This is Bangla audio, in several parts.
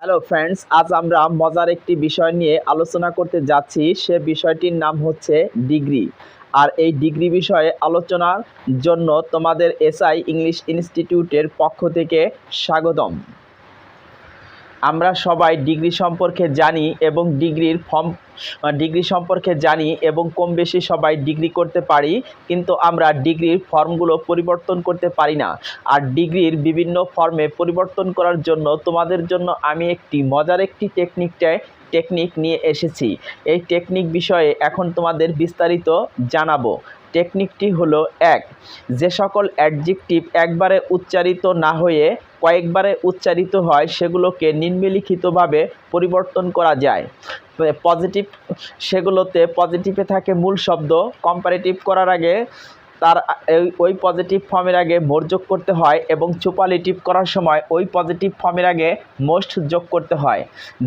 হ্যালো ফ্রেন্ডস, আজ আমরা মজার একটি বিষয় নিয়ে আলোচনা করতে যাচ্ছি। সে বিষয়টির নাম হচ্ছে ডিগ্রি। আর এই ডিগ্রি বিষয়ে আলোচনার জন্য তোমাদের এসআই ইংলিশ ইনস্টিটিউটের পক্ষ থেকে স্বাগতম। আমরা সবাই ডিগ্রি সম্পর্কে জানি এবং ডিগ্রি সম্পর্কে জানি এবং কম বেশি সবাই ডিগ্রি করতে পারি, কিন্তু আমরা ডিগ্রির ফর্মগুলো পরিবর্তন করতে পারি না। আর ডিগ্রির বিভিন্ন ফর্মে পরিবর্তন করার জন্য তোমাদের জন্য আমি মজার একটি টেকনিক নিয়ে এসেছি। এই টেকনিক বিষয়ে এখন তোমাদের বিস্তারিত জানাবো। টেকনিকটি হলো যে সকল অ্যাডজেক্টিভ একবারে উচ্চারিত না হয়ে কয়েকবারে উচ্চারিত হয় সেগুলোকে নিম্নলিখিতভাবে পরিবর্তন করা যায়। পজিটিভে থাকে মূল শব্দ, কম্পারেটিভ করার আগে ওই পজিটিভ ফর্মের আগে মোর যোগ করতে হয় এবং সুপারলেটিভ করার সময় ওই পজিটিভ ফর্মের আগে মোস্ট যোগ করতে হয়।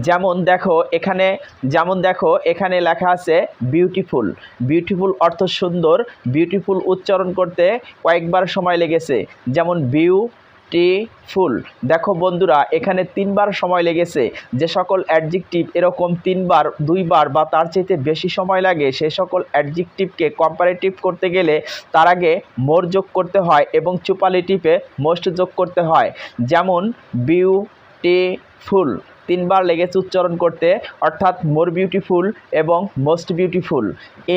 যেমন দেখো এখানে লেখা আছে বিউটিফুল। বিউটিফুল অর্থ সুন্দর। বিউটিফুল উচ্চারণ করতে কয়েকবার সময় লেগেছে, যেমন বিউটিফুল। দেখো বন্ধুরা, এখানে 3 বার সময় লেগেছে। যে সকল অ্যাডজেক্টিভ এরকম 3 বার, 2 বার বা তার চাইতে বেশি সময় লাগে, সেই সকল অ্যাডজেক্টিভকে কম্পারেটিভ করতে গেলে তার আগে মোর যোগ করতে হয় এবং সুপারলেটিভে মোস্ট যোগ করতে হয়। যেমন বিউটিফুল 3 বার লেগেছে উচ্চারণ করতে, অর্থাৎ মোর বিউটিফুল এবং মোস্ট বিউটিফুল।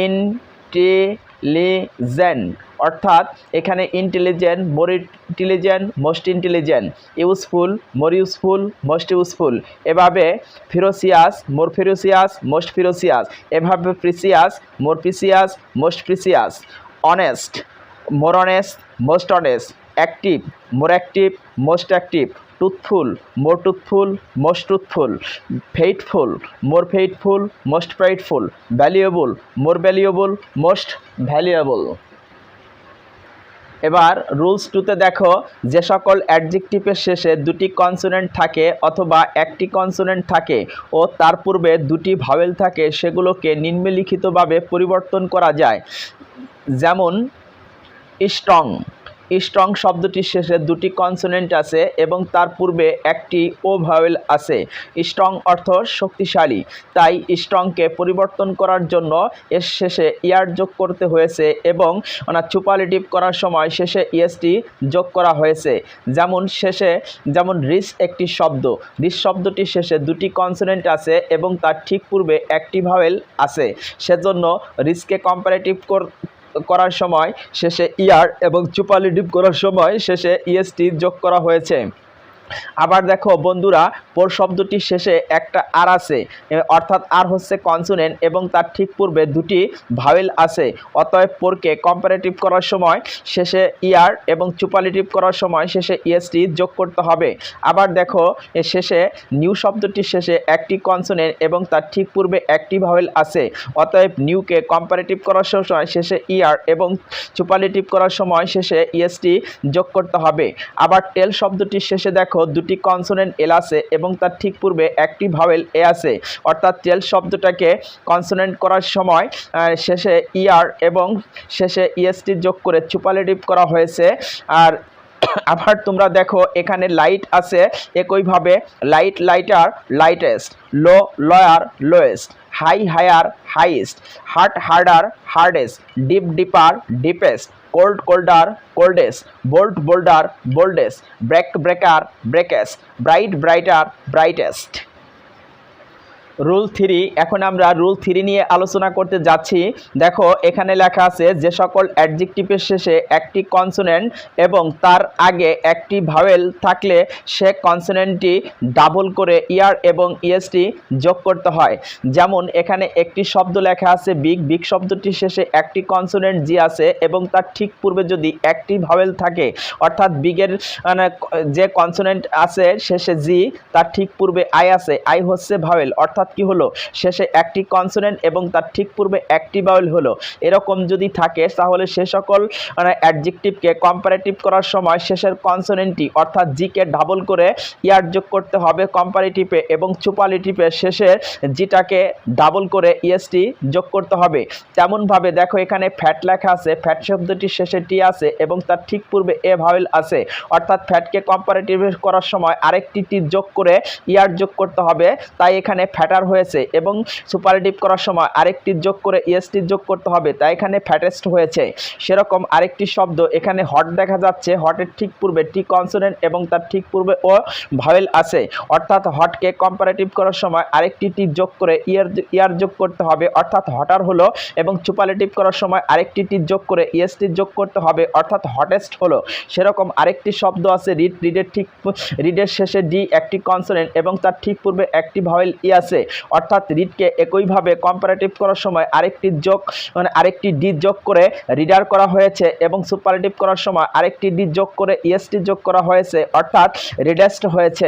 ইন্টেলিজেন্ট অর্থাৎ এখানে intelligent, more intelligent, most intelligent. Useful, more useful, most useful. এভাবে ferocious, more ferocious, most ferocious. এভাবে precious, more precious, most precious. Honest, more honest, most honest. Active, more active, most active. Truthful, more truthful, most truthful. Faithful, more faithful, most faithful. Valuable, more valuable, most valuable. এবার রুলস 2তে দেখো, যে সকল অ্যাডজেক্টিভের শেষে 2টি কনসোনেন্ট থাকে অথবা একটি কনসোনেন্ট থাকে ও তার পূর্বে 2টি ভাওয়েল থাকে, সেগুলোকে নিম্নলিখিতভাবে পরিবর্তন করা যায়। যেমন স্ট্রং। স্ট্রং শব্দটির শেষে 2টি কনসোনেন্ট আছে এবং তার পূর্বে একটি ও ভাওয়েল আছে। স্ট্রং অর্থ শক্তিশালী, তাই স্ট্রংকে পরিবর্তন করার জন্য এর শেষে ইয়ার যোগ করতে হয়েছে এবং সুপারলেটিভ করার সময় শেষে ইএসটি যোগ করা হয়েছে। যেমন রিচ একটি শব্দ। রিচ শব্দটির শেষে 2টি কনসোনেন্ট আছে এবং তার ঠিক পূর্বে একটি ভাওয়েল আছে, সেজন্য রিচকে কম্পারেটিভ করার সময় শেষে ইয়ার এবং সুপারলেটিভ করার সময় শেষে ইএসটি যোগ করা হয়েছে। আবার দেখো বন্ধুরা, পোর শব্দটির শেষে একটা আর আছে, অর্থাৎ আর হচ্ছে কনসোনেন্ট এবং তার ঠিক পূর্বে 2টি ভাওয়েল আছে। অতএব পোরকে কম্পারেটিভ করার সময় শেষে ইয়ার এবং সুপারলেটিভ করার সময় শেষে ইএসটি যোগ করতে হবে। আবার দেখো শেষে নিউ শব্দটির শেষে একটি কনসোনেন্ট এবং তার ঠিক পূর্বে একটি ভাওয়েল আছে। অতএব নিউকে কম্পারেটিভ করার সময় শেষে ইয়ার এবং সুপারলেটিভ করার সময় শেষে ইএসটি যোগ করতে হবে। আবার টেল শব্দটির শেষে দেখো 2টি কনসোনেন্ট এল আছে এবং তার ঠিক পূর্বে একটি ভাওয়েল এ আছে। অর্থাৎ টেল শব্দটাকে কনসোনেন্ট করার সময় শেষে ইয়ার এবং শেষে ইএসটি যোগ করে সুপারলেটিভ করা হয়েছে। আর আবার তোমরা দেখো এখানে লাইট আছে, একইভাবে light, lighter, lightest. Low, lower, lowest. High, higher, highest. Hard, harder, hardest. Deep, deeper, deepest. Cold, colder, coldest. Bold, bolder, boldest. Break, breaker, breakest. Bright, brighter, brightest. Rule 3। এখন আমরা রুল 3 নিয়ে আলোচনা করতে যাচ্ছি। দেখো এখানে লেখা আছে, যে সকল অ্যাডজেক্টিভের শেষে একটি কনসোনেন্ট এবং তার আগে একটি ভাওয়েল থাকলে সে কনসোনেন্টটি ডাবল করে ইয়ার এবং ইএসটি যোগ করতে হয়। যেমন এখানে একটি শব্দ লেখা আছে বিগ। বিগ শব্দটির শেষে একটি কনসোনেন্ট জি আছে এবং তার ঠিক পূর্বে যদি একটি ভাওয়েল থাকে, অর্থাৎ বিগের যে কনসোনেন্ট আছে শেষে জি, তার ঠিক পূর্বে আই আছে। আই হচ্ছে ভাওয়েল, অর্থাৎ অর্থাৎ কি হলো, শেষে একটি কনসোনেন্ট এবং তার ঠিক পূর্বে একটি ভাওয়েল হলো। এরকম যদি থাকে তাহলে সে সকল অ্যাডজেক্টিভকে কম্পারেটিভ করার সময় শেষের কনসোনেন্টটি অর্থাৎ জিকে ডাবল করে ইয়ার যোগ করতে হবে কম্পারেটিভে, এবং সুপারলেটিভে শেষের জিটাকে ডাবল করে ইএসটি যোগ করতে হবে। তেমনভাবে দেখো এখানে ফ্যাট লেখা আছে, ফ্যাট শব্দটির শেষে টি আছে এবং তার ঠিক পূর্বে এ ভাওয়েল আছে, অর্থাৎ ফ্যাটকে কম্পারেটিভ করার সময় আরেকটি টি যোগ করে ইয়ার যোগ করতে হবে, তাই এখানে ফ্যাটার হয়েছে, এবং সুপারলেটিভ করার সময় আরেকটি যোগ করে ইএসটি যোগ করতে হবে, তাই এখানে ফ্যাটেস্ট হয়েছে। সেরকম আরেকটি শব্দ এখানে হট দেখা যাচ্ছে, হটের ঠিক পূর্বে টি কনসোনেন্ট এবং তার ঠিক পূর্বে ও ভাওয়েল আছে, অর্থাৎ হটকে কম্পারেটিভ করার সময় আরেকটি টি যোগ করে ইয়ার যোগ করতে হবে, অর্থাৎ হটার হলো, এবং সুপারলেটিভ করার সময় আরেকটি টি যোগ করে ইএসটি যোগ করতে হবে, অর্থাৎ হটেস্ট হলো। সেরকম আরেকটি শব্দ আছে রিড, রিডের শেষে ডি একটি কনসোনেন্ট এবং তার ঠিক পূর্বে একটি ভাওয়েল ই আছে, অর্থাৎ রিডকে একইভাবে কম্পারেটিভ করার সময় আরেকটি ডি যোগ করে রিডার করা হয়েছে, এবং সুপারলেটিভ করার সময় আরেকটি ডি যোগ করে ইএসটি যোগ করা হয়েছে, অর্থাৎ রিডেস্ট হয়েছে।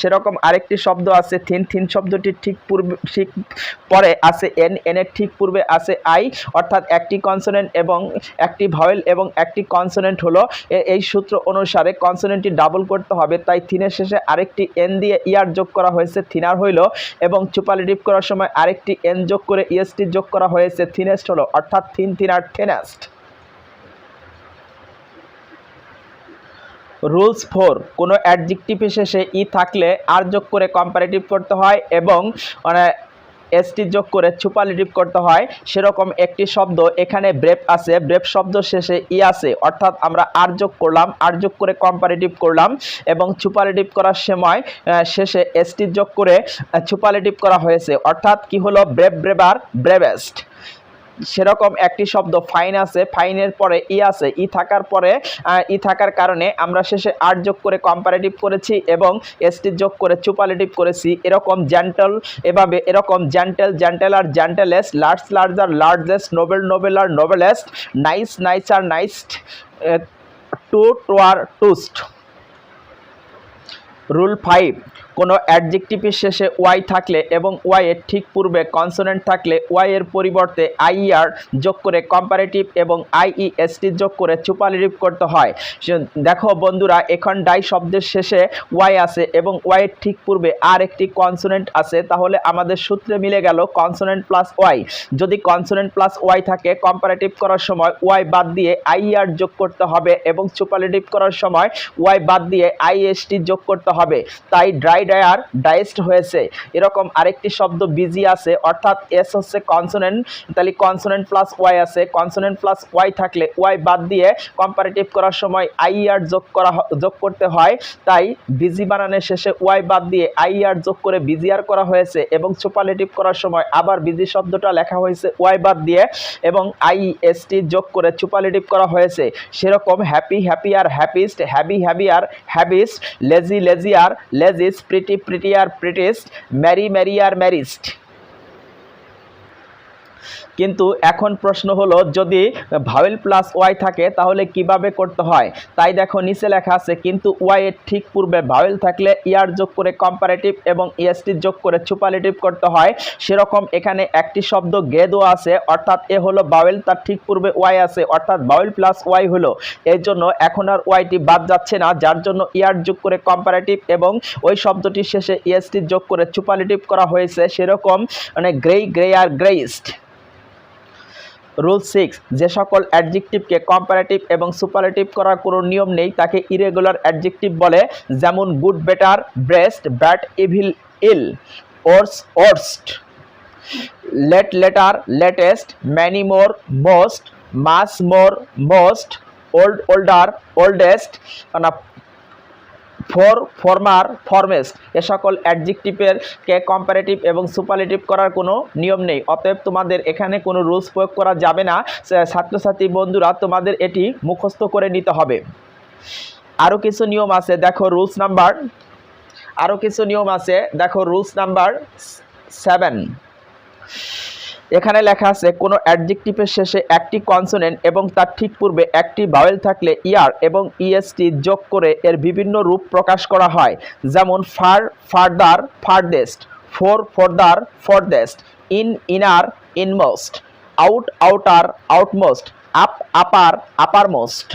সেরকম আরেকটি শব্দ আছে থিন, থিন শব্দটির ঠিক পরে আছে এন, এনের ঠিক পূর্বে আছে আই, অর্থাৎ একটি কনসোনেন্ট এবং একটি ভাওয়েল এবং একটি কনসোনেন্ট হলো। এই সূত্র অনুসারে কনসোনেন্টটি ডাবল করতে হবে, তাই থিনের শেষে আরেকটি এন দিয়ে ইয়ার যোগ করা হয়েছে, থিনার হইল, এবং সুপারলেটিভ করার সময় আরেকটি এন যোগ করে ইএসটি যোগ করা হয়েছে, থিনেস্ট হলো, অর্থাৎ থিন, থিনার, থিনেস্ট। রুলস 4, কোনো অ্যাডজেক্টিভের শেষে ই থাকলে আর যোগ করে কম্পারেটিভ করতে হয় এবং এসটি যোগ করে সুপারলেটিভ করতে হয়। সেরকম একটি শব্দ এখানে ব্রেভ আছে, ব্রেভ শব্দ শেষে ই আছে, অর্থাৎ আমরা আর যোগ করলাম, আর যোগ করে কম্পারেটিভ করলাম, এবং সুপারলেটিভ করার সময় শেষে এসটি যোগ করে সুপারলেটিভ করা হয়েছে, অর্থাৎ কি হলো, ব্রেভ, ব্রেভার, ব্রেভেস্ট। সেরকম একটি শব্দ ফাইন আছে, ফাইনের পরে ই আছে, ই থাকার কারণে আমরা শেষে আর যোগ করে কম্পারেটিভ করেছি এবং এসটি যোগ করে সুপারলেটিভ করেছি। এরকম জেন্টল, এরকম gentle, gentler, gentlest, large, larger, largest, noble, nobler, noblest, nice, nicer, nicest, truer, truest. Rule 5, কোনো অ্যাডজেক্টিভের শেষে ওয়াই থাকলে এবং ওয়াই এর ঠিক পূর্বে কনসোনেন্ট থাকলে ওয়াই এর পরিবর্তে আইআর যোগ করে কম্পারেটিভ এবং আইইএসটি যোগ করে সুপারলেটিভ করতে হয়। দেখো বন্ধুরা, এখন ডাই শব্দের শেষে ওয়াই আছে এবং ওয়াই এর ঠিক পূর্বে আর একটি কনসোনেন্ট আছে, তাহলে আমাদের সূত্রে মিলে গেল কনসোনেন্ট প্লাস ওয়াই। যদি কনসোনেন্ট প্লাস ওয়াই থাকে, কম্পারেটিভ করার সময় ওয়াই বাদ দিয়ে আইআর যোগ করতে হবে এবং সুপারলেটিভ করার সময় ওয়াই বাদ দিয়ে আইএসটি যোগ করতে হবে, তাই ড্রাই, ডায়ার, ডাইস্ট হয়েছে। এরকম আরেকটি শব্দ বিজি আছে, অর্থাৎ এস হচ্ছে কনসোনেন্ট, তাহলে কনসোনেন্ট প্লাস ওয়াই আছে, কনসোনেন্ট প্লাস ওয়াই থাকলে ওয়াই বাদ দিয়ে কম্পারেটিভ করার সময় আইআর যোগ করতে হয়, তাই বিজি বানানের শেষে ওয়াই বাদ দিয়ে আইআর যোগ করে বিজিআর করা হয়েছে, এবং সুপারলেটিভ করার সময় আবার বিজি শব্দটা লেখা হয়েছে ওয়াই বাদ দিয়ে এবং আইএসটি যোগ করে সুপারলেটিভ করা হয়েছে। সেরকম happy, happier, happiest, heavy, heavier, heaviest, lazy, lazier, laziest, pretty, prettier, prettiest, merry, merrier, merriest. কিন্তু এখন প্রশ্ন হলো, যদি ভাওয়েল প্লাস ওয়াই থাকে তাহলে কিভাবে করতে হয়? তাই দেখো নিচে লেখা আছে, কিন্তু ওয়াই এর ঠিক পূর্বে ভাওয়েল থাকলে ইয়ার যোগ করে কম্পারেটিভ এবং ইএসটি যোগ করে সুপারলেটিভ করতে হয়। সেরকম এখানে একটি শব্দ গেদো আছে, অর্থাৎ এ হলো ভাওয়েল, তার ঠিক পূর্বে ওয়াই আছে, অর্থাৎ ভাওয়েল প্লাস ওয়াই হলো, এর জন্য এখন আর ওয়াইটি বাদ যাচ্ছে না, যার জন্য ইয়ার যোগ করে কম্পারেটিভ এবং ওই শব্দটির শেষে ইএসটি যোগ করে সুপারলেটিভ করা হয়েছে। সেরকম গ্রেই, গ্রেয়ার, গ্রেইস্ট। রুল 6, যে সকল অ্যাডজেক্টিভকে কম্পারেটিভ এবং সুপারলেটিভ করার কোনো নিয়ম নেই তাকে ইরেগুলার অ্যাডজেক্টিভ বলে, যেমন good, better, best, bad, evil, ill, worse, worst, late, later, latest, many, more, most, much, more, most, old, older, oldest, fore, former, foremost. এ সকল অ্যাডজেক্টিভের কে কম্পারেটিভ এবং সুপারলেটিভ করার কোনো নিয়ম নেই, অতএব তোমাদের এখানে কোনো রুলস প্রয়োগ করা যাবে না। ছাত্রছাত্রী বন্ধুরা, তোমাদের এটি মুখস্থ করে নিতে হবে। আরও কিছু নিয়ম আছে, দেখো রুলস নাম্বার 7। এখানে লেখা আছে, কোনো অ্যাডজেক্টিভের শেষে একটি কনসোনেন্ট এবং তার ঠিক পূর্বে একটি ভাওয়েল থাকলে ইয়ার এবং ইএসটি যোগ করে এর বিভিন্ন রূপ প্রকাশ করা হয়, যেমন far, farther, farthest, far further furthest, in inner inmost, out outer outmost, up upper আপারমোস্ট।